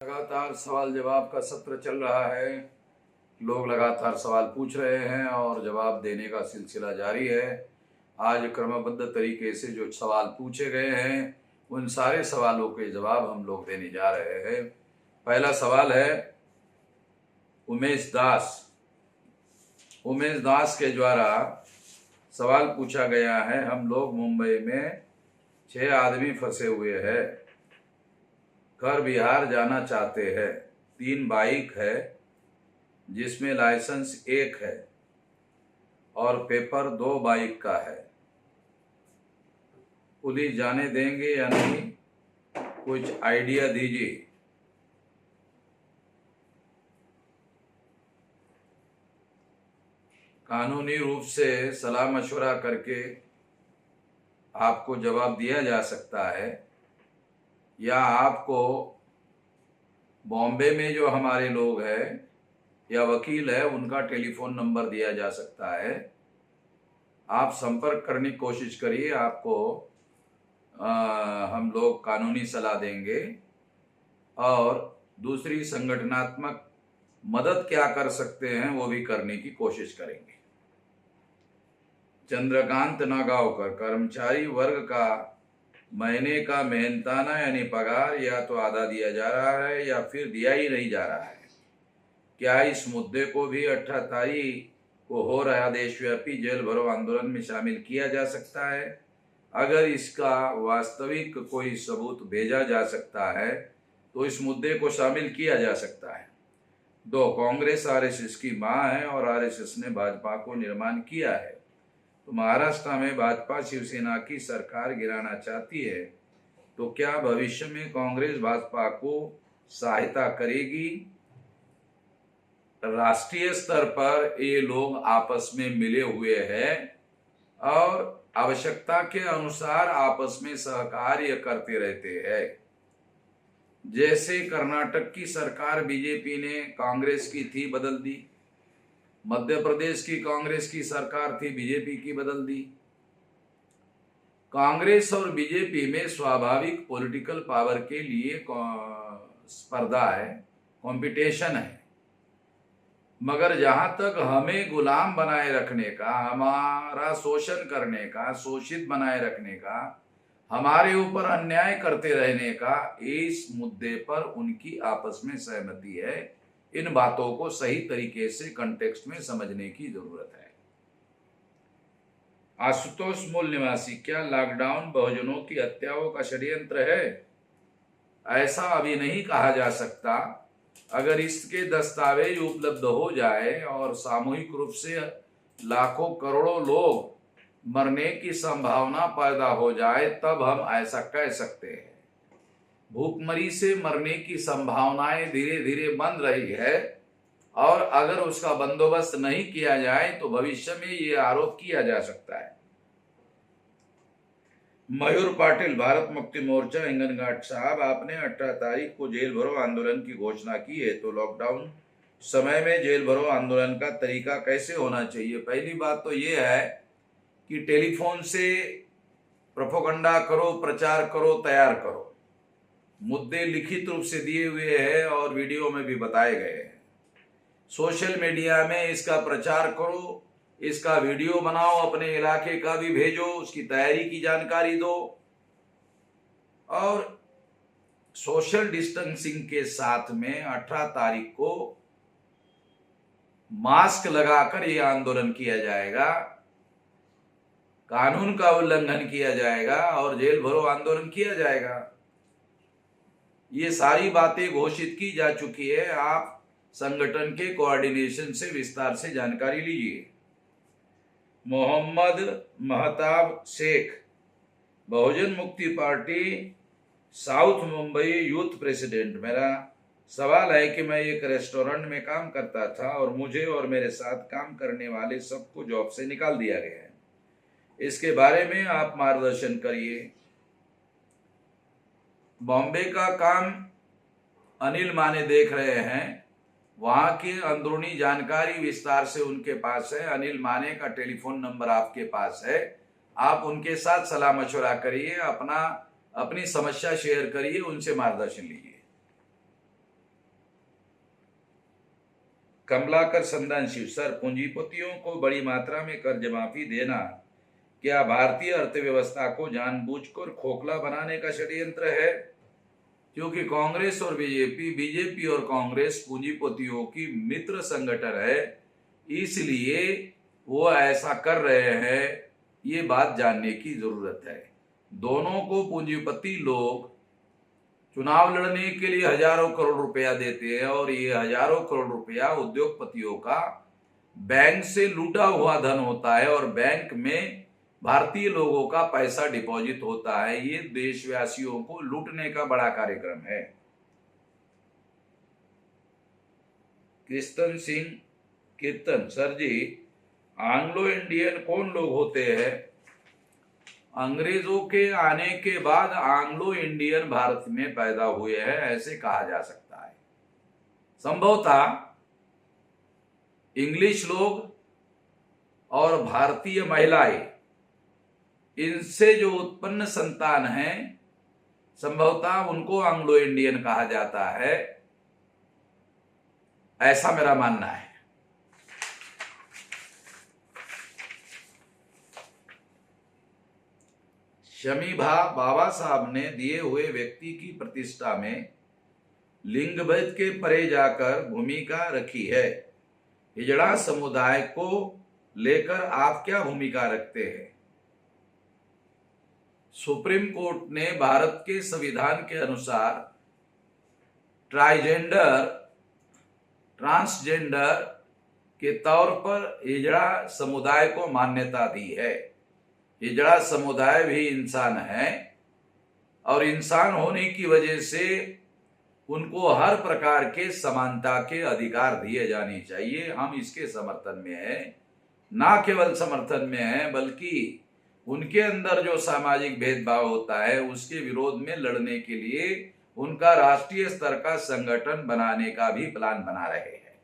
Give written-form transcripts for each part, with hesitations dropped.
लगातार सवाल जवाब का सत्र चल रहा है। लोग लगातार सवाल पूछ रहे हैं और जवाब देने का सिलसिला जारी है। आज क्रमबद्ध तरीके से जो सवाल पूछे गए हैं उन सारे सवालों के जवाब हम लोग देने जा रहे हैं। पहला सवाल है उमेश दास के द्वारा सवाल पूछा गया है। हम लोग मुंबई में 6 आदमी फंसे हुए हैं, घर बिहार जाना चाहते हैं। 3 बाइक है जिसमें लाइसेंस 1 है और पेपर 2 बाइक का है। पुलिस जाने देंगे या नहीं, कुछ आइडिया दीजिए। कानूनी रूप से सलाह मशवरा करके आपको जवाब दिया जा सकता है, या आपको बॉम्बे में जो हमारे लोग हैं या वकील है उनका टेलीफोन नंबर दिया जा सकता है। आप संपर्क करने की कोशिश करिए, आपको हम लोग कानूनी सलाह देंगे और दूसरी संगठनात्मक मदद क्या कर सकते हैं वो भी करने की कोशिश करेंगे। चंद्रकांत नागावकर, कर्मचारी वर्ग का महीने का मेहनताना यानी पगार या तो आधा दिया जा रहा है या फिर दिया ही नहीं जा रहा है। क्या इस मुद्दे को भी 18 तारीख को हो रहा देशव्यापी जेल भरो आंदोलन में शामिल किया जा सकता है? अगर इसका वास्तविक कोई सबूत भेजा जा सकता है तो इस मुद्दे को शामिल किया जा सकता है। 2, कांग्रेस आरएसएस की मां है और आरएसएस ने भाजपा को निर्माण किया है, तो महाराष्ट्र में भाजपा शिवसेना की सरकार गिराना चाहती है, तो क्या भविष्य में कांग्रेस भाजपा को सहायता करेगी? राष्ट्रीय स्तर पर ये लोग आपस में मिले हुए हैं और आवश्यकता के अनुसार आपस में सहकार्य करते रहते हैं। जैसे कर्नाटक की सरकार बीजेपी ने कांग्रेस की थी, बदल दी। मध्य प्रदेश की कांग्रेस की सरकार थी, बीजेपी की बदल दी। कांग्रेस और बीजेपी में स्वाभाविक पॉलिटिकल पावर के लिए स्पर्धा है, कंपटीशन है, मगर जहां तक हमें गुलाम बनाए रखने का, हमारा शोषण करने का, शोषित बनाए रखने का, हमारे ऊपर अन्याय करते रहने का, इस मुद्दे पर उनकी आपस में सहमति है। इन बातों को सही तरीके से कंटेक्स्ट में समझने की जरूरत है। आशुतोष मूल निवासी, क्या लॉकडाउन बहुजनों की हत्याओं का षड्यंत्र है? ऐसा अभी नहीं कहा जा सकता। अगर इसके दस्तावेज उपलब्ध हो जाए और सामूहिक रूप से लाखों करोड़ों लोग मरने की संभावना पैदा हो जाए तब हम ऐसा कह सकते हैं। भूखमरी से मरने की संभावनाएं धीरे धीरे बन रही है और अगर उसका बंदोबस्त नहीं किया जाए तो भविष्य में ये आरोप किया जा सकता है। मयूर पाटिल, भारत मुक्ति मोर्चा, हिंगनघाट साहब, आपने 18 तारीख को जेल भरो आंदोलन की घोषणा की है, तो लॉकडाउन समय में जेल भरो आंदोलन का तरीका कैसे होना चाहिए? पहली बात तो ये है कि टेलीफोन से प्रोपेगेंडा करो, प्रचार करो, तैयार करो। मुद्दे लिखित रूप से दिए हुए हैं और वीडियो में भी बताए गए हैं। सोशल मीडिया में इसका प्रचार करो, इसका वीडियो बनाओ, अपने इलाके का भी भेजो, उसकी तैयारी की जानकारी दो और सोशल डिस्टेंसिंग के साथ में 18 तारीख को मास्क लगाकर यह आंदोलन किया जाएगा, कानून का उल्लंघन किया जाएगा और जेल भरो आंदोलन किया जाएगा। ये सारी बातें घोषित की जा चुकी है। आप संगठन के कोऑर्डिनेशन से विस्तार से जानकारी लीजिए। मोहम्मद महताब शेख, बहुजन मुक्ति party south Mumbai youth president. मेरा सवाल है कि मैं एक रेस्टोरेंट में काम करता था और मुझे और मेरे साथ काम करने वाले सबको जॉब से निकाल दिया गया है। इसके बारे में आप मार्गदर्शन करिए। बॉम्बे का काम अनिल माने देख रहे हैं, वहां की अंदरूनी जानकारी विस्तार से उनके पास है। अनिल माने का टेलीफोन नंबर आपके पास है, आप उनके साथ सलाह मशवरा करिए, अपनी समस्या शेयर करिए, उनसे मार्गदर्शन लीजिए। कमलाकर संदनशिव सर, पूंजीपतियों को बड़ी मात्रा में कर्ज माफी देना क्या भारतीय अर्थव्यवस्था को जानबूझकर खोखला बनाने का षड्यंत्र है? क्योंकि कांग्रेस और बीजेपी और कांग्रेस पूंजीपतियों की मित्र संगठन है, इसलिए वो ऐसा कर रहे हैं। ये बात जानने की जरूरत है। दोनों को पूंजीपति लोग चुनाव लड़ने के लिए हजारों करोड़ रुपया देते हैं और ये हजारों करोड़ रुपया उद्योगपतियों का बैंक से लूटा हुआ धन होता है और बैंक में भारतीय लोगों का पैसा डिपॉजिट होता है। ये देशवासियों को लूटने का बड़ा कार्यक्रम है। कृष्ण सिंह कीर्तन सर जी, एंग्लो इंडियन कौन लोग होते हैं? अंग्रेजों के आने के बाद एंग्लो इंडियन भारत में पैदा हुए हैं, ऐसे कहा जा सकता है। संभवतः इंग्लिश लोग और भारतीय महिलाएं, इनसे जो उत्पन्न संतान है, संभवतः उनको एंग्लो इंडियन कहा जाता है, ऐसा मेरा मानना है। शमीभा बाबा साहब ने दिए हुए व्यक्ति की प्रतिष्ठा में लिंगभेद के परे जाकर भूमिका रखी है। हिजड़ा समुदाय को लेकर आप क्या भूमिका रखते हैं? सुप्रीम कोर्ट ने भारत के संविधान के अनुसार ट्रांसजेंडर के तौर पर हिजड़ा समुदाय को मान्यता दी है। हिजड़ा समुदाय भी इंसान है और इंसान होने की वजह से उनको हर प्रकार के समानता के अधिकार दिए जाने चाहिए। हम इसके समर्थन में हैं, ना केवल समर्थन में हैं बल्कि उनके अंदर जो सामाजिक भेदभाव होता है उसके विरोध में लड़ने के लिए उनका राष्ट्रीय स्तर का संगठन बनाने का भी प्लान बना रहे हैं।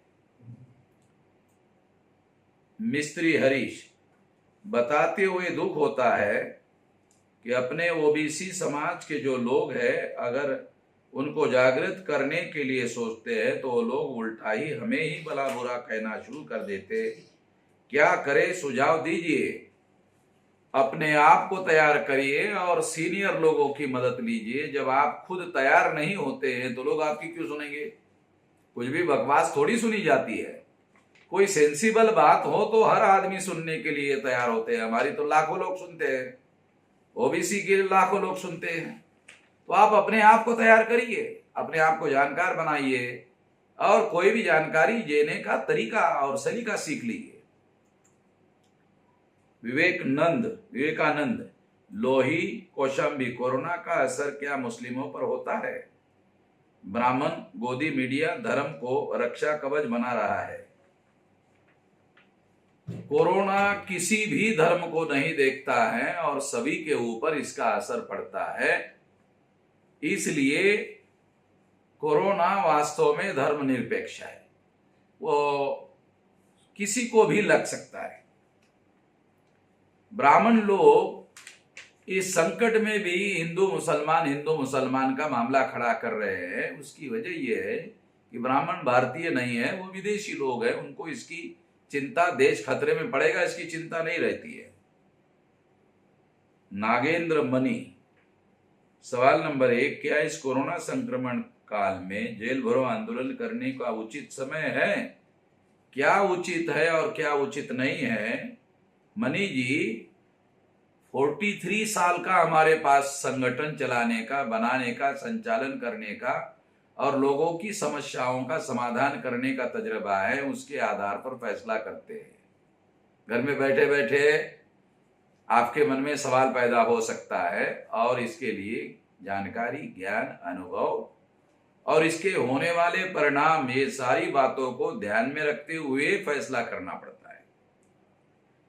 मिस्त्री हरीश, बताते हुए दुख होता है कि अपने ओबीसी समाज के जो लोग हैं, अगर उनको जागृत करने के लिए सोचते हैं तो लोग उल्टा ही हमें ही भला बुरा कहना शुरू कर देते। क्या करे, सुझाव दीजिए। अपने आप को तैयार करिए और सीनियर लोगों की मदद लीजिए। जब आप खुद तैयार नहीं होते हैं तो लोग आपकी क्यों सुनेंगे? कुछ भी बकवास थोड़ी सुनी जाती है। कोई सेंसिबल बात हो तो हर आदमी सुनने के लिए तैयार होते हैं। हमारी तो लाखों लोग सुनते हैं, ओबीसी के लाखों लोग सुनते हैं। तो आप अपने आप को तैयार करिए, अपने आप को जानकार बनाइए और कोई भी जानकारी देने का तरीका और सलीका सीख लीजिए। विवेकानंद लोही कौशाम्बी, कोरोना का असर क्या मुस्लिमों पर होता है? ब्राह्मण गोदी मीडिया धर्म को रक्षा कवच बना रहा है। कोरोना किसी भी धर्म को नहीं देखता है और सभी के ऊपर इसका असर पड़ता है। इसलिए कोरोना वास्तव में धर्मनिरपेक्ष है, वो किसी को भी लग सकता है। ब्राह्मण लोग इस संकट में भी हिंदू मुसलमान का मामला खड़ा कर रहे हैं। उसकी वजह यह है कि ब्राह्मण भारतीय नहीं है, वो विदेशी लोग हैं। उनको इसकी चिंता, देश खतरे में पड़ेगा, इसकी चिंता नहीं रहती है। नागेंद्र मनी, सवाल नंबर 1, क्या इस कोरोना संक्रमण काल में जेल भरो आंदोलन करने का उचित समय है? क्या उचित है और क्या उचित नहीं है? मनी जी, 43 साल का हमारे पास संगठन चलाने का, बनाने का, संचालन करने का और लोगों की समस्याओं का समाधान करने का तजुर्बा है। उसके आधार पर फैसला करते हैं। घर में बैठे बैठे आपके मन में सवाल पैदा हो सकता है और इसके लिए जानकारी, ज्ञान, अनुभव और इसके होने वाले परिणाम, ये सारी बातों को ध्यान में रखते हुए फैसला करना पड़ता है।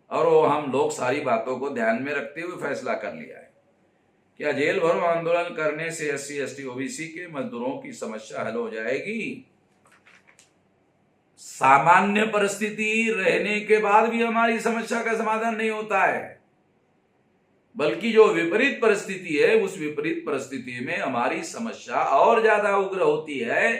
और वो हम लोग सारी बातों को ध्यान में रखते हुए फैसला कर लिया है। क्या जेल भरो आंदोलन करने से SC, ST, OBC के मजदूरों की समस्या हल हो जाएगी? सामान्य परिस्थिति रहने के बाद भी हमारी समस्या का समाधान नहीं होता है, बल्कि जो विपरीत परिस्थिति है, उस विपरीत परिस्थिति में हमारी समस्या और ज्यादा उग्र होती है।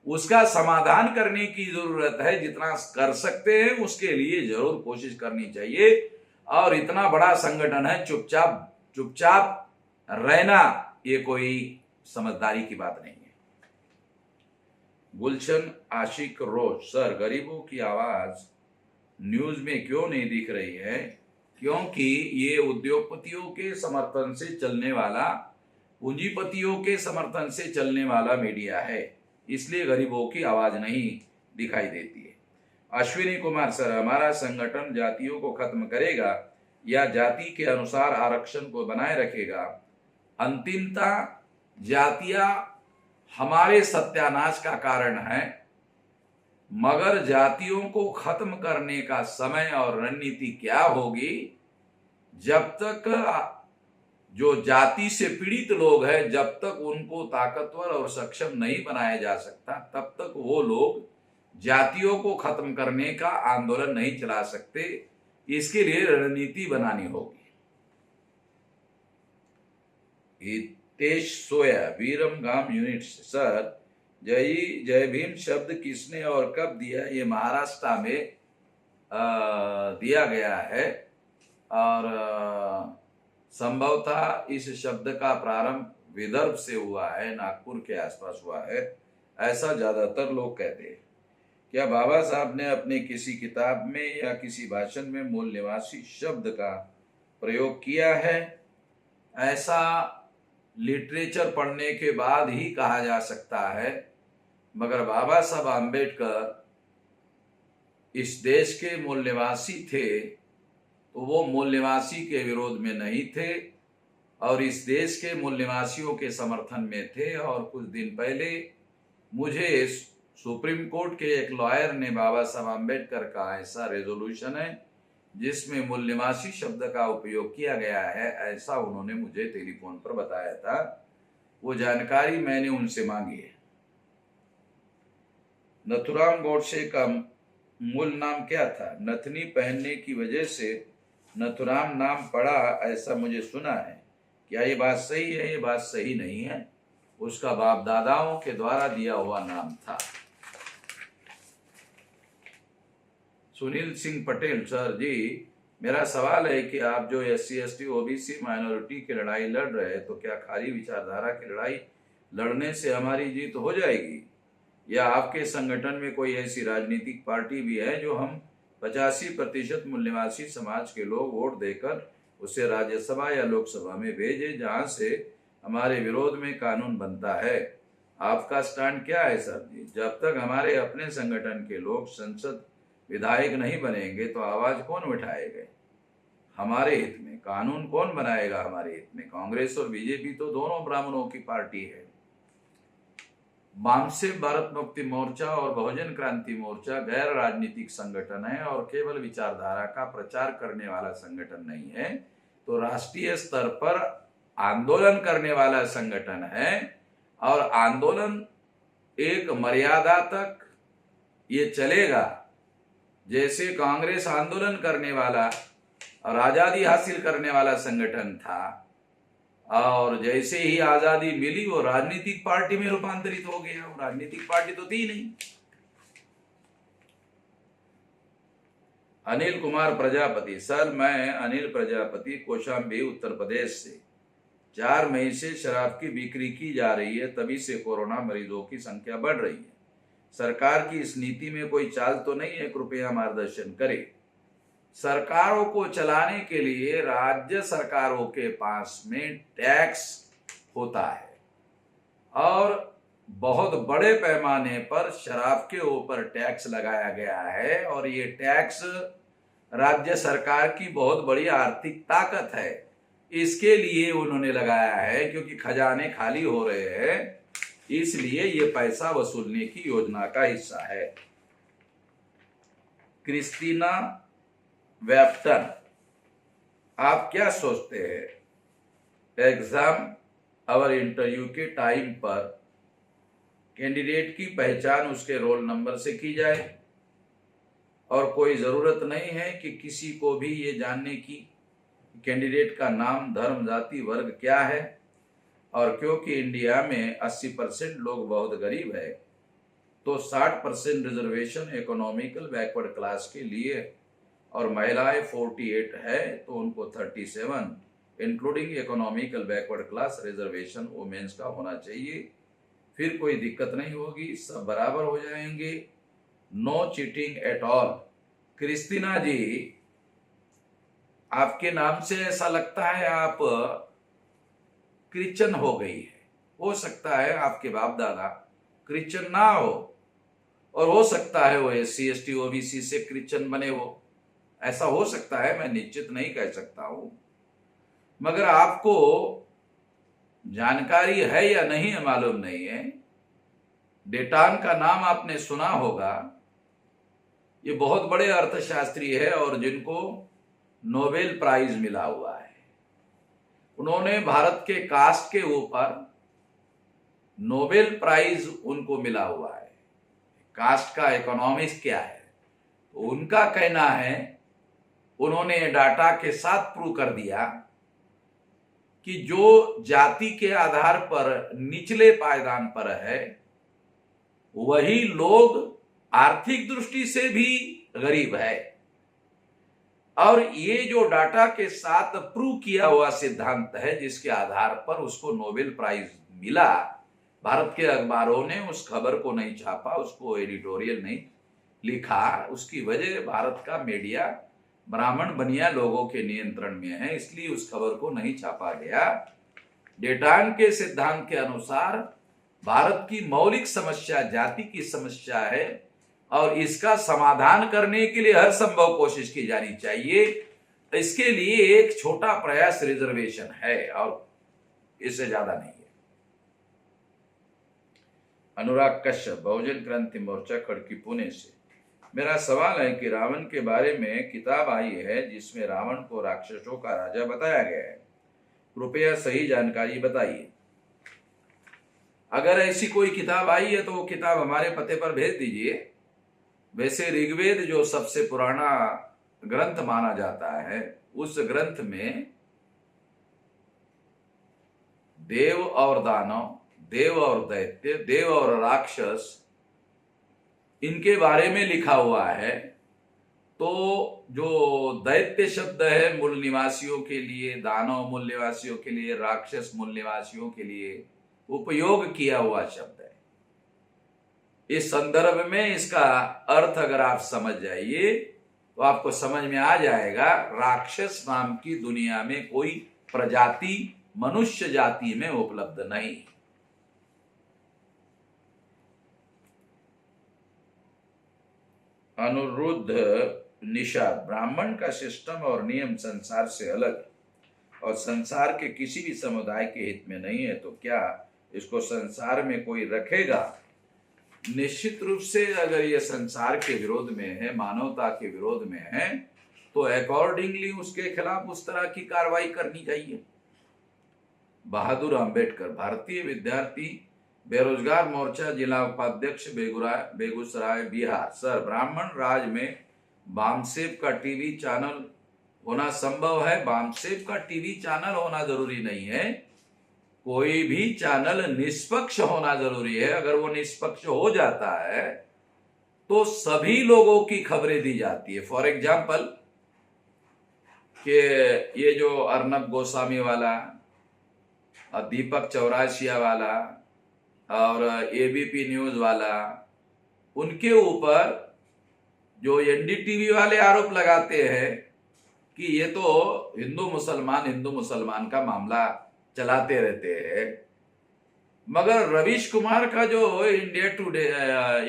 उसका समाधान करने की जरूरत है। जितना कर सकते हैं उसके लिए जरूर कोशिश करनी चाहिए। और इतना बड़ा संगठन है, चुपचाप चुपचाप रहना ये कोई समझदारी की बात नहीं है। गुलशन आशिक रोज, सर गरीबों की आवाज न्यूज में क्यों नहीं दिख रही है? क्योंकि ये उद्योगपतियों के समर्थन से चलने वाला, पूंजीपतियों के समर्थन से चलने वाला मीडिया है, इसलिए गरीबों की आवाज नहीं दिखाई देती है। अश्विनी कुमार, सर हमारा संगठन जातियों को खत्म करेगा या जाति के अनुसार आरक्षण को बनाए रखेगा? अंतिमतः जातियां हमारे सत्यानाश का कारण है, मगर जातियों को खत्म करने का समय और रणनीति क्या होगी? जब तक जो जाति से पीड़ित लोग हैं, जब तक उनको ताकतवर और सक्षम नहीं बनाया जा सकता, तब तक वो लोग जातियों को खत्म करने का आंदोलन नहीं चला सकते। इसके लिए रणनीति बनानी होगी। हितेश सोया, वीरम गांव यूनिट, सर जय भीम शब्द किसने और कब दिया? ये महाराष्ट्र में दिया गया है और संभवतः इस शब्द का प्रारंभ विदर्भ से हुआ है, नागपुर के आसपास हुआ है, ऐसा ज्यादातर लोग कहते हैं। क्या बाबा साहब ने अपने किसी किताब में या किसी भाषण में मूल निवासी शब्द का प्रयोग किया है? ऐसा लिटरेचर पढ़ने के बाद ही कहा जा सकता है, मगर बाबा साहब आम्बेडकर इस देश के मूल निवासी थे, तो वो मूल निवासी के विरोध में नहीं थे और इस देश के मूल निवासियों के समर्थन में थे। और कुछ दिन पहले मुझे सुप्रीम कोर्ट के एक लॉयर ने बाबा साहब आम्बेडकर का ऐसा रेजोल्यूशन है जिसमें मूल निवासी शब्द का उपयोग किया गया है, ऐसा उन्होंने मुझे टेलीफोन पर बताया था। वो जानकारी मैंने उनसे मांगी है। नथुराम गोडसे का मूल नाम क्या था? नथनी पहनने की वजह से नथुराम नाम पड़ा, ऐसा मुझे सुना है। क्या ये बात सही है? ये बात सही नहीं है, उसका बाप दादाओं के द्वारा दिया हुआ नाम था। सुनील सिंह पटेल, सर जी मेरा सवाल है कि आप जो SC ST OBC माइनॉरिटी की लड़ाई लड़ रहे हैं, तो क्या खाली विचारधारा की लड़ाई लड़ने से हमारी जीत हो जाएगी, या आपके संगठन में कोई ऐसी राजनीतिक पार्टी भी है जो हम 85% मूल निवासी समाज के लोग वोट देकर उसे राज्यसभा या लोकसभा में भेजे, जहां से हमारे विरोध में कानून बनता है? आपका स्टैंड क्या है सर जी? जब तक हमारे अपने संगठन के लोग संसद विधायक नहीं बनेंगे तो आवाज कौन उठाएगा हमारे हित में? कानून कौन बनाएगा हमारे हित में? कांग्रेस और बीजेपी तो दोनों ब्राह्मणों की पार्टी है। वामसिक भारत मुक्ति मोर्चा और बहुजन क्रांति मोर्चा गैर राजनीतिक संगठन है और केवल विचारधारा का प्रचार करने वाला संगठन नहीं है, तो राष्ट्रीय स्तर पर आंदोलन करने वाला संगठन है। और आंदोलन एक मर्यादा तक ये चलेगा। जैसे कांग्रेस आंदोलन करने वाला और आजादी हासिल करने वाला संगठन था, और जैसे ही आजादी मिली वो राजनीतिक पार्टी में रूपांतरित हो गया। वो राजनीतिक पार्टी तो थी नहीं। अनिल कुमार प्रजापति, सर मैं अनिल प्रजापति, कौशाम्बी उत्तर प्रदेश से। 4 मई से शराब की बिक्री की जा रही है, तभी से कोरोना मरीजों की संख्या बढ़ रही है। सरकार की इस नीति में कोई चाल तो नहीं है? कृपया मार्गदर्शन करें। सरकारों को चलाने के लिए राज्य सरकारों के पास में टैक्स होता है और बहुत बड़े पैमाने पर शराब के ऊपर टैक्स लगाया गया है, और ये टैक्स राज्य सरकार की बहुत बड़ी आर्थिक ताकत है। इसके लिए उन्होंने लगाया है, क्योंकि खजाने खाली हो रहे हैं, इसलिए ये पैसा वसूलने की योजना का हिस्सा है। क्रिस्टीना वेप्टन, आप क्या सोचते हैं एग्जाम और इंटरव्यू के टाइम पर कैंडिडेट की पहचान उसके रोल नंबर से की जाए और कोई जरूरत नहीं है कि किसी को भी ये जानने की कैंडिडेट का नाम, धर्म, जाति, वर्ग क्या है? और क्योंकि इंडिया में 80% लोग बहुत गरीब है, तो 60% रिजर्वेशन इकोनॉमिकल बैकवर्ड क्लास के लिए, और महिलाएं 48 है तो उनको 37 including economical backward class reservation women's का होना चाहिए। फिर कोई दिक्कत नहीं होगी, सब बराबर हो जाएंगे। No cheating at all. Christina ji, आपके नाम से ऐसा लगता है आप क्रिश्चियन हो गई है। हो सकता है आपके बाप दादा क्रिश्चियन ना हो, और हो सकता है वो SC ST OBC से क्रिश्चियन बने हो, ऐसा हो सकता है, मैं निश्चित नहीं कह सकता हूं। मगर आपको जानकारी है या नहीं है मालूम नहीं है। डेटान का नाम आपने सुना होगा। ये बहुत बड़े अर्थशास्त्री है और जिनको नोबेल प्राइज मिला हुआ है। उन्होंने भारत के कास्ट के ऊपर नोबेल प्राइज उनको मिला हुआ है। कास्ट का इकोनॉमिक्स क्या है, तो उनका कहना है, उन्होंने डाटा के साथ प्रूव कर दिया कि जो जाति के आधार पर निचले पायदान पर है वही लोग आर्थिक दृष्टि से भी गरीब है। और ये जो डाटा के साथ प्रूव किया हुआ सिद्धांत है जिसके आधार पर उसको नोबेल प्राइज मिला, भारत के अखबारों ने उस खबर को नहीं छापा, उसको एडिटोरियल नहीं लिखा। उसकी वजह भारत का मीडिया ब्राह्मण बनिया लोगों के नियंत्रण में है, इसलिए उस खबर को नहीं छापा गया। डेटान के सिद्धांत के अनुसार भारत की मौलिक समस्या जाति की समस्या है और इसका समाधान करने के लिए हर संभव कोशिश की जानी चाहिए। इसके लिए एक छोटा प्रयास रिजर्वेशन है और इससे ज्यादा नहीं है। अनुराग कश्यप, बहुजन क्रांति मोर्चा, खड़की, पुणे से। मेरा सवाल है कि रावण के बारे में किताब आई है जिसमें रावण को राक्षसों का राजा बताया गया है, कृपया सही जानकारी बताइए। अगर ऐसी कोई किताब आई है तो वो किताब हमारे पते पर भेज दीजिए। वैसे ऋग्वेद जो सबसे पुराना ग्रंथ माना जाता है, उस ग्रंथ में देव और दानव, देव और दैत्य, देव और राक्षस, इनके बारे में लिखा हुआ है। तो जो दैत्य शब्द है मूल निवासियों के लिए, दानव मूल निवासियों के लिए, राक्षस मूल निवासियों के लिए उपयोग किया हुआ शब्द है। इस संदर्भ में इसका अर्थ अगर आप समझ जाइए तो आपको समझ में आ जाएगा राक्षस नाम की दुनिया में कोई प्रजाति मनुष्य जाति में उपलब्ध नहीं। अनुरुद्ध निषाद, ब्राह्मण का सिस्टम और नियम संसार से अलग और संसार के किसी भी समुदाय के हित में नहीं है, तो क्या इसको संसार में कोई रखेगा? निश्चित रूप से अगर ये संसार के विरोध में है, मानवता के विरोध में है, तो अकॉर्डिंगली उसके खिलाफ उस तरह की कार्रवाई करनी चाहिए। बहादुर अंबेडकर, भारतीय विद्यार्थी बेरोजगार मोर्चा, जिला उपाध्यक्ष, बेगूसराय, बिहार। सर, ब्राह्मण राज में बामसेब का टीवी चैनल होना संभव है? बामसेब का टीवी चैनल होना जरूरी नहीं है, कोई भी चैनल निष्पक्ष होना जरूरी है। अगर वो निष्पक्ष हो जाता है तो सभी लोगों की खबरें दी जाती है। फॉर एग्जाम्पल कि ये जो अर्नब गोस्वामी वाला, दीपक चौरासिया वाला और ABP न्यूज वाला, उनके ऊपर जो NDTV वाले आरोप लगाते हैं कि ये तो हिंदू मुसलमान का मामला चलाते रहते हैं, मगर रवीश कुमार का जो इंडिया टुडे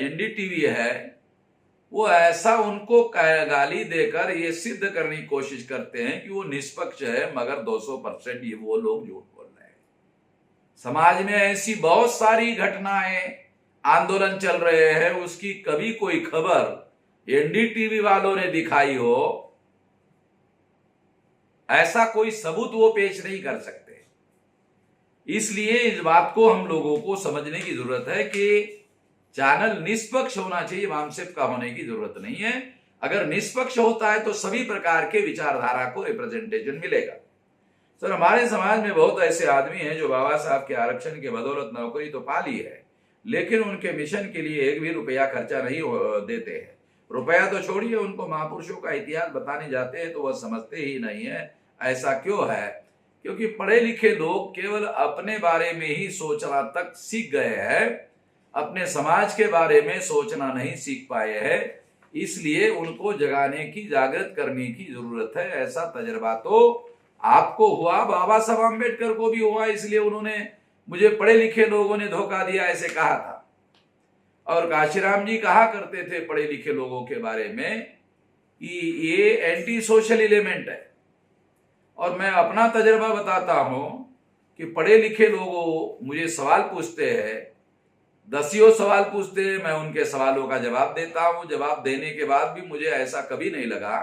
NDTV है वो ऐसा उनको गाली देकर ये सिद्ध करने की कोशिश करते हैं कि वो निष्पक्ष है, मगर 200% ये वो लोग झूठ बोल रहे हैं। समाज में ऐसी बहुत सारी घटनाएं, आंदोलन चल रहे हैं, उसकी कभी कोई खबर NDTV वालों ने दिखाई हो, ऐसा कोई सबूत वो पेश नहीं कर सकते। इसलिए इस बात को हम लोगों को समझने की जरूरत है कि चैनल निष्पक्ष होना चाहिए, वामसेब का होने की जरूरत नहीं है। अगर निष्पक्ष होता है तो सभी प्रकार के विचारधारा को रिप्रेजेंटेशन मिलेगा। सर, हमारे समाज में बहुत ऐसे आदमी हैं जो बाबा साहब के आरक्षण के बदौलत नौकरी तो पा ली है, लेकिन उनके मिशन के लिए एक भी रुपया खर्चा नहीं देते हैं। रुपया तो छोड़िए, उनको महापुरुषों का इतिहास बताने जाते हैं तो वह समझते ही नहीं है। ऐसा क्यों है? क्योंकि पढ़े लिखे लोग केवल अपने बारे में ही सोचना तक सीख गए हैं, अपने समाज के बारे में सोचना नहीं सीख पाए हैं। इसलिए उनको जगाने की, जागृत करने की जरूरत है। ऐसा तजर्बा तो आपको हुआ, बाबा साहब आम्बेडकर को भी हुआ, इसलिए उन्होंने मुझे पढ़े लिखे लोगों ने धोखा दिया ऐसे कहा था। और काशीराम जी कहा करते थे पढ़े लिखे लोगों के बारे में कि ये एंटी सोशल एलिमेंट है। और मैं अपना तजर्बा बताता हूं कि पढ़े लिखे लोग मुझे सवाल पूछते हैं, दसियों सवाल पूछते हैं, मैं उनके सवालों का जवाब देता हूं। जवाब देने के बाद भी मुझे ऐसा कभी नहीं लगा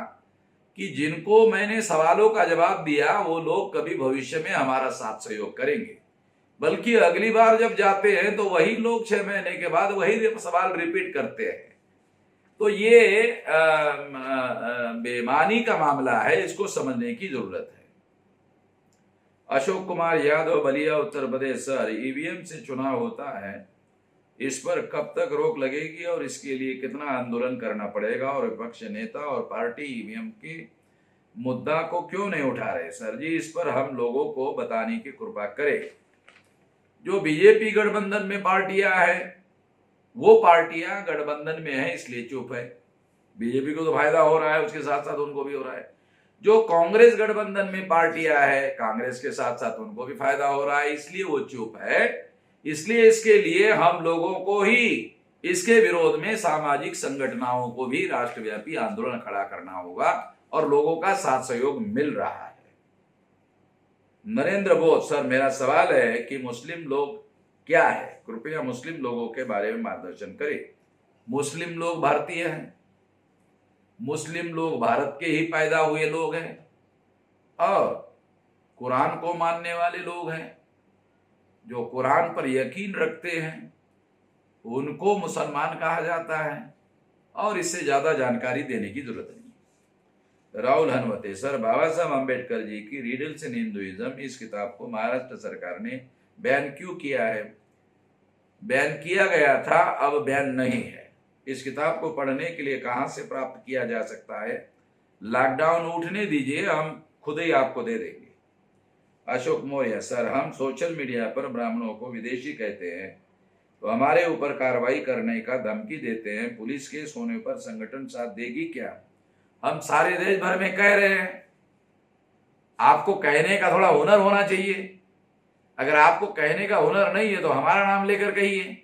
कि जिनको मैंने सवालों का जवाब दिया वो लोग कभी भविष्य में हमारा साथ सहयोग करेंगे, बल्कि अगली बार जब जाते हैं तो वही लोग 6 महीने के बाद वही सवाल रिपीट करते हैं। तो ये बेईमानी का मामला है, इसको समझने की जरूरत है। अशोक कुमार यादव, बलिया, उत्तर प्रदेश। सर, ईवीएम से चुनाव होता है, इस पर कब तक रोक लगेगी और इसके लिए कितना आंदोलन करना पड़ेगा? और विपक्ष नेता और पार्टी ईवीएम के मुद्दा को क्यों नहीं उठा रहे? सर जी, इस पर हम लोगों को बताने की कृपा करें। जो बीजेपी गठबंधन में पार्टियां हैं, वो पार्टियां गठबंधन में है इसलिए चुप है। बीजेपी को तो फायदा हो रहा है, उसके साथ साथ उनको भी हो रहा है। जो कांग्रेस गठबंधन में पार्टियां है, कांग्रेस के साथ साथ उनको भी फायदा हो रहा है, इसलिए वो चुप है। इसलिए इसके लिए हम लोगों को ही इसके विरोध में सामाजिक संगठनों को भी राष्ट्रव्यापी आंदोलन खड़ा करना होगा और लोगों का साथ सहयोग मिल रहा है। नरेंद्र बोध। सर, मेरा सवाल है कि मुस्लिम लोग क्या है? कृपया मुस्लिम लोगों के बारे में मार्गदर्शन करें। मुस्लिम लोग भारतीय हैं, मुस्लिम लोग भारत के ही पैदा हुए लोग हैं और कुरान को मानने वाले लोग हैं। जो कुरान पर यकीन रखते हैं उनको मुसलमान कहा जाता है और इससे ज्यादा जानकारी देने की जरूरत नहीं। राहुल हनवते। सर, बाबा साहब अम्बेडकर जी की रीडल्स इन हिंदुइज्म, इस किताब को महाराष्ट्र सरकार ने बैन क्यों किया है? बैन किया गया था, अब बैन नहीं है। इस किताब को पढ़ने के लिए कहां से प्राप्त किया जा सकता है? लॉकडाउन उठने दीजिए, हम खुद ही आपको दे देंगे। अशोक मौर्य। सर, हम सोशल मीडिया पर ब्राह्मणों को विदेशी कहते हैं तो हमारे ऊपर कार्रवाई करने का धमकी देते हैं। पुलिस केस होने पर संगठन साथ देगी क्या? हम सारे देश भर में कह रहे हैं, आपको कहने का थोड़ा हुनर होना चाहिए। अगर आपको कहने का हुनर नहीं है तो हमारा नाम लेकर कहिए,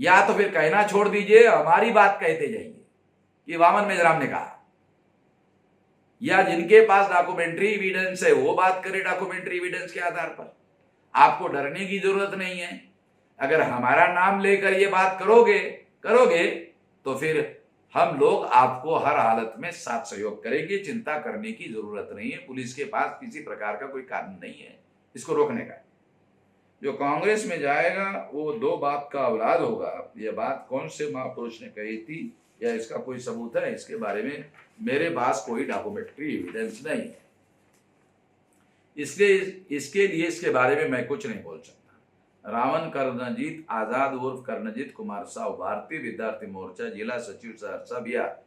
या तो फिर कहना छोड़ दीजिए, हमारी बात कहते जाइए कि वामन मेजराम ने कहा, या जिनके पास डॉक्यूमेंट्री एविडेंस है वो बात करे डॉक्यूमेंट्री एविडेंस के आधार पर। आपको डरने की जरूरत नहीं है। अगर हमारा नाम लेकर ये बात करोगे तो फिर हम लोग आपको हर हालत में साथ सहयोग करेंगे। चिंता करने की जरूरत नहीं है। पुलिस के पास किसी प्रकार का कोई कानून नहीं है इसको रोकने का। जो कांग्रेस में जाएगा वो 2 बाप का औलाद होगा। यह बात कौन से महापुरुष ने कही थी या इसका कोई सबूत है? इसके बारे में मेरे पास कोई डॉक्यूमेंट्री एविडेंस नहीं है, इसलिए इसके लिए इसके बारे में मैं कुछ नहीं बोल सकता। रावण कर्णजीत आजाद उर्फ कर्णजीत कुमार साहू, भारतीय विद्यार्थी मोर्चा, जिला सचिव, सहरसा, बिहार।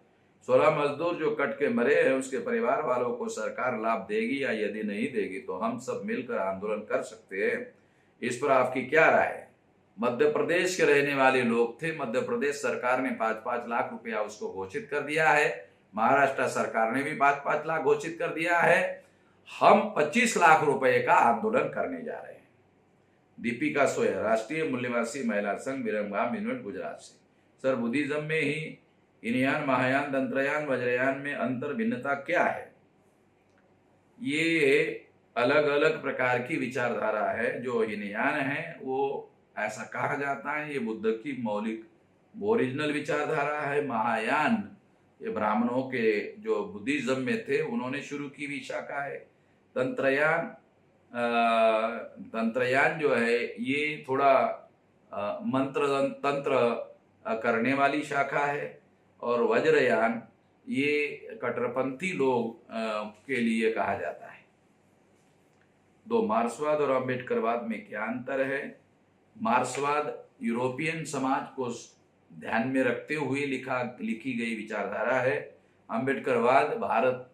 16 मजदूर जो कट के मरे हैं उसके परिवार वालों को सरकार लाभ देगी या यदि नहीं देगी तो हम सब मिलकर आंदोलन कर सकते हैं। इस पर आपकी क्या राय है? मध्य प्रदेश के रहने वाले लोग थे। मध्य प्रदेश सरकार ने 5-5 लाख रुपया उसको घोषित कर दिया है। महाराष्ट्र सरकार ने भी 5-5 लाख घोषित कर दिया है। हम 25 लाख रुपए का आंदोलन करने जा रहे हैं। दीपिका सोया, राष्ट्रीय मूल्यवासी महिला संघ, विरमगाम, यूनिट, गुजरात से। सर, बुद्धिज्म में ही हीनयान, महायान, तंत्रयान, वज्रयान में अंतर भिन्नता क्या है? ये अलग अलग प्रकार की विचारधारा है। जो हीनयान है वो ऐसा कहा जाता है ये बुद्ध की मौलिक ओरिजिनल विचारधारा है। महायान ये ब्राह्मणों के जो बुद्धिज्म में थे उन्होंने शुरू की हुई शाखा है। तंत्रयान जो है ये थोड़ा मंत्र तंत्र करने वाली शाखा है। और वज्रयान ये कट्टरपंथी लोग के लिए कहा जाता है। 2 मार्क्सवाद और अम्बेडकरवाद में क्या अंतर है? मार्क्सवाद यूरोपियन समाज को ध्यान में रखते हुए लिखी गई विचारधारा है। अम्बेडकरवाद भारत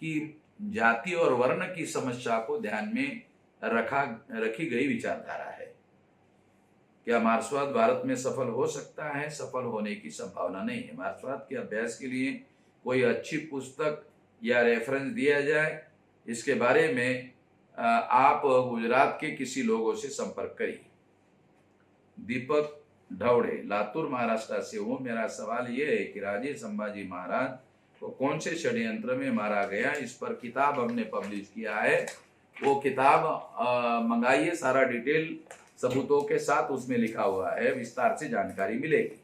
की जाति और वर्ण की समस्या को ध्यान में रखी गई विचारधारा है। क्या मार्क्सवाद भारत में सफल हो सकता है? सफल होने की संभावना नहीं है। मार्क्सवाद के अभ्यास के लिए कोई अच्छी पुस्तक या रेफरेंस दिया जाए, इसके बारे में आप गुजरात के किसी लोगों से संपर्क करिए। दीपक ढवड़े, लातूर महाराष्ट्र से हूँ। मेरा सवाल ये है कि राजे संभाजी महाराज को कौन से षड्यंत्र में मारा गया, इस पर किताब हमने पब्लिश किया है। वो किताब मंगाइए, सारा डिटेल सबूतों के साथ उसमें लिखा हुआ है, विस्तार से जानकारी मिलेगी।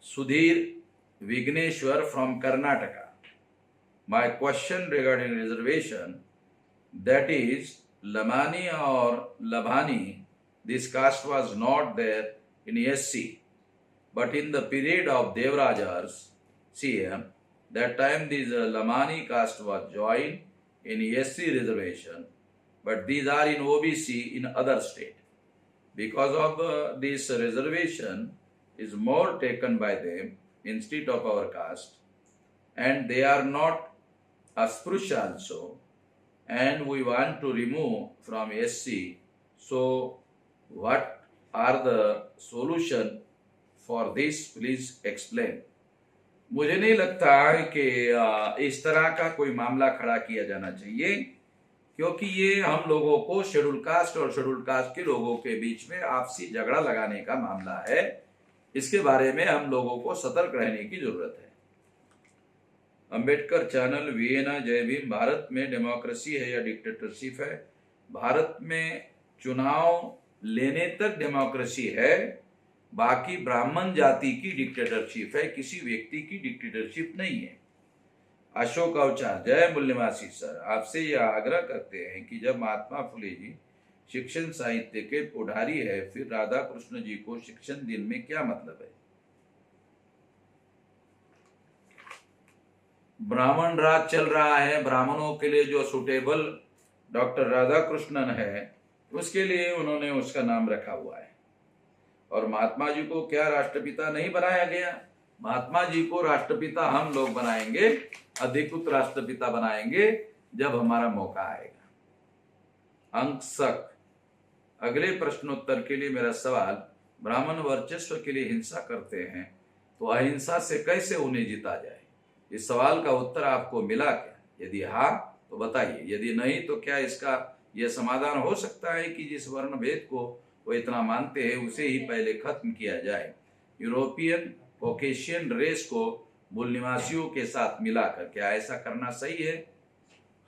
Sudhir Vighneshwar from Karnataka, my question regarding reservation, that is Lamani or Labhani, this caste was not there in SC, but in the period of Devaraja's CM, that time this Lamani caste was joined in SC reservation, but these are in OBC in other state. Because of this reservation is more taken by them instead of our caste, and they are not Asprusha also, and we want to remove from SC. So what are the solution for this? Please explain. मुझे नहीं लगता है कि इस तरह का कोई मामला खड़ा किया जाना चाहिए, क्योंकि ये हम लोगों को शेड्यूल कास्ट और शेड्यूल कास्ट के लोगों के बीच में आपसी झगड़ा लगाने का मामला है। इसके बारे में हम लोगों को सतर्क रहने की जरूरत है। अंबेडकर चैनल वियना, जय भीम। भारत में डेमोक्रेसी है या डिक्टेटरशिप है? भारत में चुनाव लेने तक डेमोक्रेसी है, बाकी ब्राह्मण जाति की डिक्टेटरशिप है, किसी व्यक्ति की डिक्टेटरशिप नहीं है। अशोक अवचार, जय मूल्यवासी सर, आपसे यह आग्रह करते हैं कि जब महात्मा फुले जी शिक्षण साहित्य के पुढ़ारी है, फिर राधा कृष्ण जी को शिक्षण दिन में क्या मतलब है? ब्राह्मण राज चल रहा है, ब्राह्मणों के लिए जो सुटेबल डॉक्टर राधा कृष्णन है, उसके लिए उन्होंने उसका नाम रखा हुआ है। और महात्मा जी को क्या राष्ट्रपिता नहीं बनाया गया? महात्मा जी को राष्ट्रपिता हम लोग बनाएंगे, अधिकृत राष्ट्रपिता बनाएंगे जब हमारा मौका आएगा। अंकसक, अगले प्रश्नोत्तर के लिए मेरा सवाल, ब्राह्मण वर्चस्व के लिए हिंसा करते हैं तो अहिंसा से कैसे उन्हें जीता जाए? इस सवाल का उत्तर आपको मिला क्या? यदि हाँ तो बताइए, यदि नहीं तो क्या इसका यह समाधान हो सकता है कि जिस वर्ण भेद को वो इतना मानते हैं उसे ही पहले खत्म किया जाए? यूरोपियन कॉकेशियन रेस को मूल निवासियों के साथ मिलाकर क्या ऐसा करना सही है?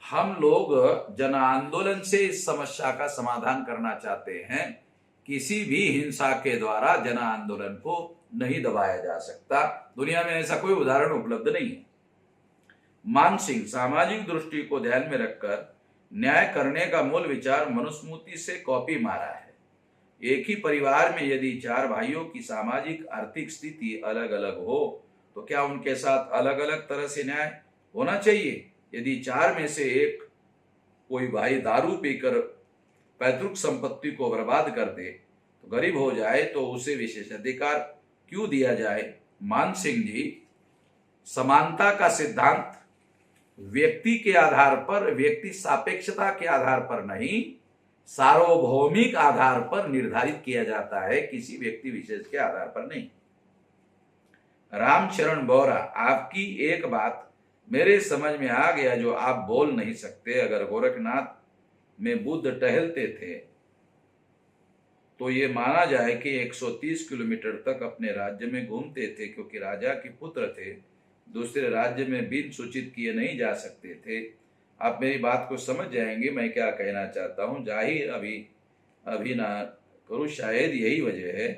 हम लोग जन आंदोलन से इस समस्या का समाधान करना चाहते हैं। किसी भी हिंसा के द्वारा जन आंदोलन को नहीं दबाया जा सकता। दुनिया में ऐसा कोई उदाहरण उपलब्ध नहीं है। मान सिंह, सामाजिक दृष्टि को ध्यान में रखकर न्याय करने का मूल विचार मनुस्मृति से कॉपी मारा है। एक ही परिवार में यदि 4 भाइयों की सामाजिक आर्थिक स्थिति अलग अलग हो तो क्या उनके साथ अलग अलग तरह से न्याय होना चाहिए? यदि 4 में से एक कोई भाई दारू पीकर पैतृक संपत्ति को बर्बाद कर दे, तो गरीब हो जाए, तो उसे विशेषाधिकार क्यों दिया जाए? मान सिंह जी, समानता का सिद्धांत व्यक्ति के आधार पर, व्यक्ति सापेक्षता के आधार पर नहीं, सार्वभौमिक आधार पर निर्धारित किया जाता है, किसी व्यक्ति विशेष के आधार पर नहीं। रामचरण बोरा, आपकी एक बात मेरे समझ में आ गया जो आप बोल नहीं सकते। अगर गोरखनाथ में बुद्ध टहलते थे तो ये माना जाए कि 130 किलोमीटर तक अपने राज्य में घूमते थे, क्योंकि राजा के पुत्र थे, दूसरे राज्य में बिन सूचित किए नहीं जा सकते थे। आप मेरी बात को समझ जाएंगे मैं क्या कहना चाहता हूँ। जाहिर अभी ना करूँ, शायद यही वजह है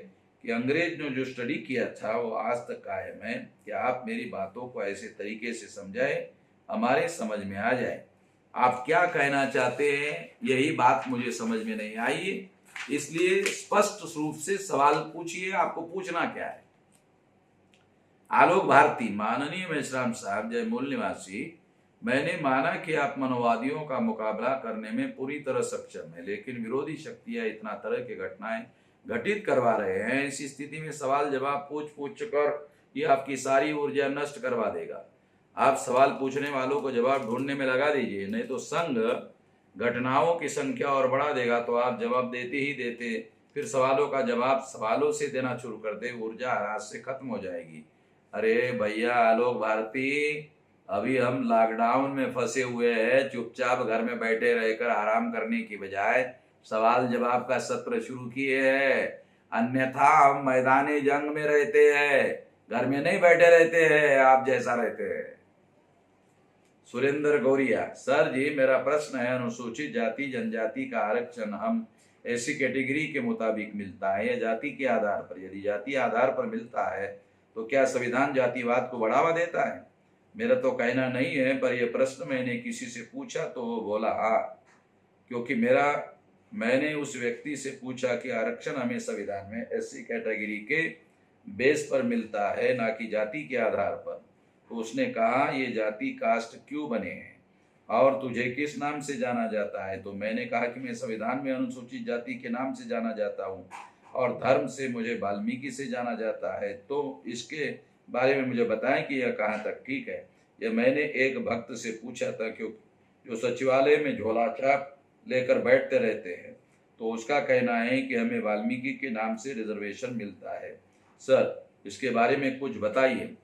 कि अंग्रेज ने जो स्टडी किया था वो आज तक कायम है। कि आप मेरी बातों को ऐसे तरीके से समझाएं हमारे समझ में आ जाए। आप क्या कहना चाहते हैं यही बात मुझे समझ में नहीं आई, इसलिए स्पष्ट रूप से सवाल पूछिए, आपको पूछना क्या है। आलोक भारती, माननीय मेश्राम साहब, जय मूल निवासी, मैंने माना कि आप मनोवादियों का मुकाबला करने में पूरी तरह सक्षम है, लेकिन विरोधी शक्तियां इतना तरह की घटनाएं घटित करवा रहे हैं। इस स्थिति में सवाल जवाब पूछ पूछ कर ये आपकी सारी ऊर्जा नष्ट करवा देगा। आप सवाल पूछने वालों को जवाब ढूंढने में लगा दीजिए, नहीं तो संघ घटनाओं की संख्या और बढ़ा देगा। तो आप जवाब देते ही देते फिर सवालों का जवाब सवालों से देना शुरू कर दे, ऊर्जा हाथ से खत्म हो जाएगी। अरे भैया आलोक भारती, अभी हम लॉकडाउन में फंसे हुए हैं, चुपचाप घर में बैठे रहकर आराम करने की बजाय सवाल जवाब का सत्र शुरू किए हैं। अन्यथा हम मैदानी जंग में रहते हैं, घर में नहीं बैठे रहते हैं, आप जैसा रहते हैं। सुरेंद्र गौरिया, सर जी मेरा प्रश्न है, अनुसूचित जाति जनजाति का आरक्षण हम ऐसी कैटेगरी के मुताबिक मिलता है या जाति के आधार पर? यदि जाति आधार पर मिलता है तो क्या संविधान जातिवाद को बढ़ावा देता है? मेरा तो कहना नहीं है, पर यह प्रश्न मैंने किसी से पूछा तो वो बोला हाँ, क्योंकि मैंने उस व्यक्ति से पूछा कि आरक्षण हमें संविधान में एससी कैटेगरी के बेस पर मिलता है, ना कि जाति के आधार पर। तो उसने कहा ये जाति कास्ट क्यों बने हैं और तुझे किस नाम से जाना जाता है? तो मैंने कहा कि मैं संविधान में अनुसूचित जाति के नाम से जाना जाता हूँ और धर्म से मुझे वाल्मीकि से जाना जाता है। तो इसके बारे में मुझे बताएं कि यह कहाँ तक ठीक है। यह मैंने एक भक्त से पूछा था, क्योंकि जो सचिवालय में झोला छाप लेकर बैठते रहते हैं, तो उसका कहना है कि हमें वाल्मीकि के नाम से रिजर्वेशन मिलता है। सर इसके बारे में कुछ बताइए।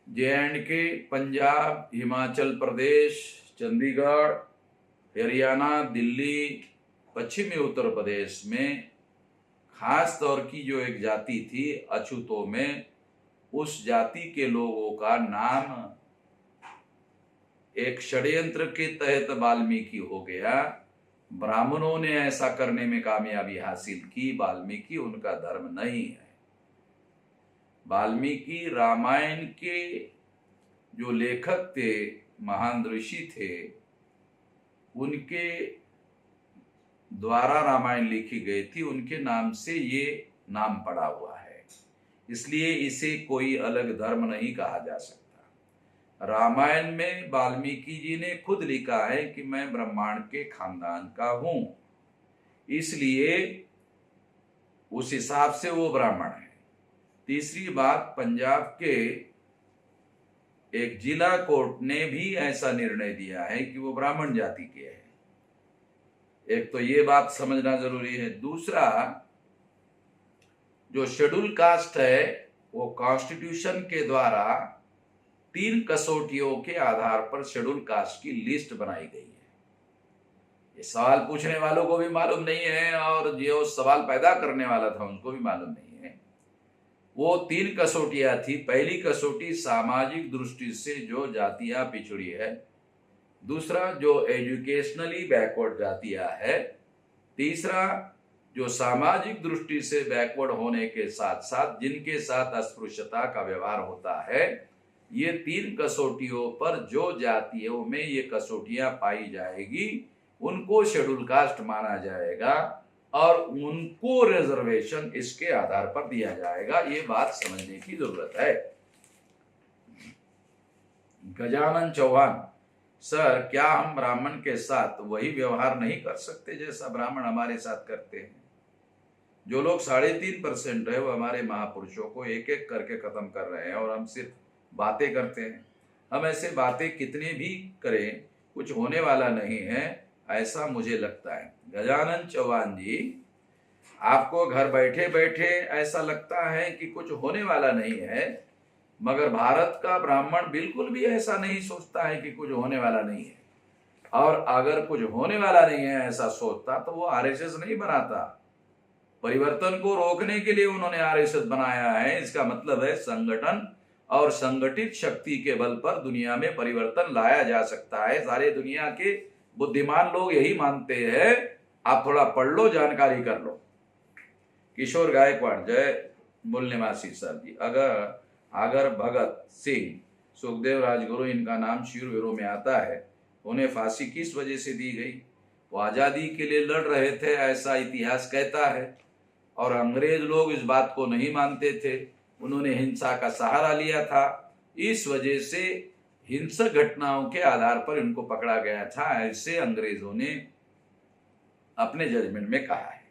JNK, पंजाब, हिमाचल प्रदेश, चंडीगढ़, हरियाणा, दिल्ली, पश्चिमी उत्तर प्रदेश में खास तौर की जो एक जाति थी अछूतों में, उस जाति के लोगों का नाम एक षड्यंत्र के तहत वाल्मीकि हो गया। ब्राह्मणों ने ऐसा करने में कामयाबी हासिल की। वाल्मीकि उनका धर्म नहीं है। वाल्मीकि रामायण के जो लेखक थे, महान ऋषि थे, उनके द्वारा रामायण लिखी गई थी, उनके नाम से ये नाम पड़ा हुआ है, इसलिए इसे कोई अलग धर्म नहीं कहा जा सकता। रामायण में वाल्मीकि जी ने खुद लिखा है कि मैं ब्रह्मांड के खानदान का हूं, इसलिए उस हिसाब से वो ब्राह्मण है। तीसरी बात, पंजाब के एक जिला कोर्ट ने भी ऐसा निर्णय दिया है कि वो ब्राह्मण जाति के हैं। एक तो ये बात समझना जरूरी है। दूसरा, जो शेड्यूल कास्ट है वो कॉन्स्टिट्यूशन के द्वारा 3 कसौटियों के आधार पर शेड्यूल कास्ट की लिस्ट बनाई गई है। ये सवाल पूछने वालों को भी मालूम नहीं है और जो सवाल पैदा करने वाला था उनको भी मालूम नहीं है। वो 3 कसौटियां थी। पहली कसौटी सामाजिक दृष्टि से जो जातियां पिछड़ी है, दूसरा जो एजुकेशनली बैकवर्ड जातियां है, तीसरा जो सामाजिक दृष्टि से बैकवर्ड होने के साथ साथ जिनके साथ अस्पृश्यता का व्यवहार होता है। ये 3 कसौटियों पर जो जातियों में ये कसौटियां पाई जाएगी उनको शेड्यूल कास्ट माना जाएगा और उनको रिजर्वेशन इसके आधार पर दिया जाएगा। ये बात समझने की जरूरत है। गजानन चौहान, सर क्या हम ब्राह्मण के साथ वही व्यवहार नहीं कर सकते जैसा ब्राह्मण हमारे साथ करते हैं? जो लोग 3.5% है वो हमारे महापुरुषों को एक एक करके खत्म कर रहे हैं और हम सिर्फ बातें करते हैं। हम ऐसे बातें कितने भी करें कुछ होने वाला नहीं है, ऐसा मुझे लगता है। गजानन चौहान जी, आपको घर बैठे बैठे ऐसा लगता है कि कुछ होने वाला नहीं है, मगर भारत का ब्राह्मण बिल्कुल भी ऐसा नहीं सोचता है कि कुछ होने वाला नहीं है। और अगर कुछ होने वाला नहीं है ऐसा सोचता तो वो RSS नहीं बनाता। परिवर्तन को रोकने के लिए उन्होंने RSS बनाया है। इसका मतलब है संगठन और संगठित शक्ति के बल पर दुनिया में परिवर्तन लाया जा सकता है। सारे दुनिया के बुद्धिमान लोग यही मानते हैं। आप थोड़ा पढ़ लो, जानकारी कर लो। किशोर गायकवाड़, जय मूल निवासी सर जी, अगर भगत सिंह, सुखदेव राजगुरु, इनका नाम शूरवीरों में आता है, उन्हें फांसी किस वजह से दी गई? वो आजादी के लिए लड़ रहे थे, ऐसा इतिहास कहता है। और अंग्रेज लोग इस बात को नहीं मानते थे, उन्होंने हिंसा का सहारा लिया था। इस वजह से हिंसक घटनाओं के आधार पर इनको पकड़ा गया था, ऐसे अंग्रेजों ने अपने जजमेंट में कहा है।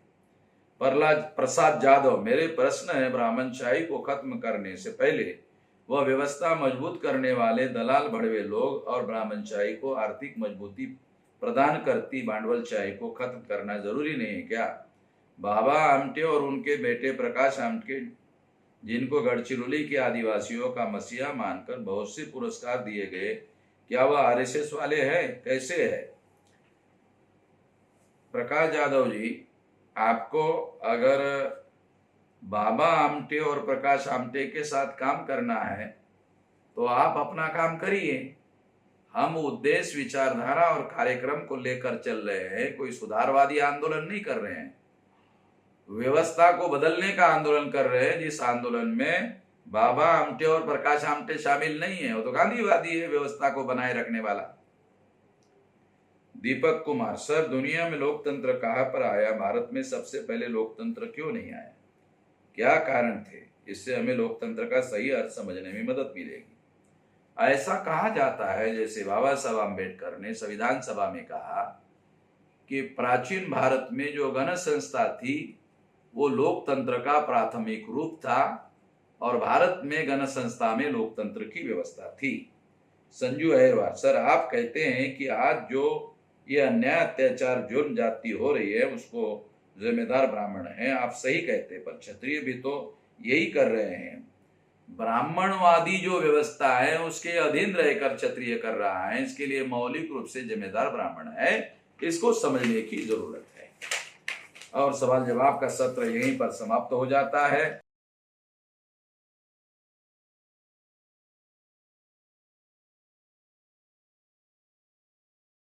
प्रहलाद प्रसाद जाधव, मेरे प्रश्न है, ब्राह्मणशाही को खत्म करने से पहले वह व्यवस्था मजबूत करने वाले दलाल भड़वे लोग और ब्राह्मणशाही को आर्थिक मजबूती प्रदान करती भांडवलशाही को खत्म करना जरूरी नहीं है क्या? बाबा आमटे और उनके बेटे प्रकाश आमटे, जिनको गढ़चिरौली के आदिवासियों का मसीहा मानकर बहुत से पुरस्कार दिए गए, क्या वह आरएसएस वाले हैं? कैसे है? प्रकाश जाधव जी, आपको अगर बाबा आमटे और प्रकाश आमटे के साथ काम करना है तो आप अपना काम करिए। हम उद्देश्य, विचारधारा और कार्यक्रम को लेकर चल रहे हैं, कोई सुधारवादी आंदोलन नहीं कर रहे हैं, व्यवस्था को बदलने का आंदोलन कर रहे हैं, जिस आंदोलन में बाबा आमटे और प्रकाश आमटे शामिल नहीं है। वो तो गांधीवादी है, व्यवस्था को बनाए रखने वाला। दीपक कुमार, सर दुनिया में लोकतंत्र कहां पर आया? भारत में सबसे पहले लोकतंत्र क्यों नहीं आया? क्या कारण थे? इससे हमें लोकतंत्र का सही अर्थ समझने में मदद मिलेगी। ऐसा कहा जाता है जैसे बाबा साहब आम्बेडकर ने संविधान सभा में कहा कि प्राचीन भारत में जो गण संस्था थी वो लोकतंत्र का प्राथमिक रूप था और भारत में गण संस्था में लोकतंत्र की व्यवस्था थी। संजू अहिरवार, सर आप कहते हैं कि आज जो ये अन्याय, अत्याचार, जुर्म जाति हो रही है उसको जिम्मेदार ब्राह्मण हैं। आप सही कहते, पर क्षत्रिय भी तो यही कर रहे हैं। ब्राह्मणवादी जो व्यवस्था है उसके अधीन रहकर क्षत्रिय कर रहा है, इसके लिए मौलिक रूप से जिम्मेदार ब्राह्मण है। इसको समझने की जरूरत है। और सवाल जवाब का सत्र यहीं पर समाप्त हो जाता है।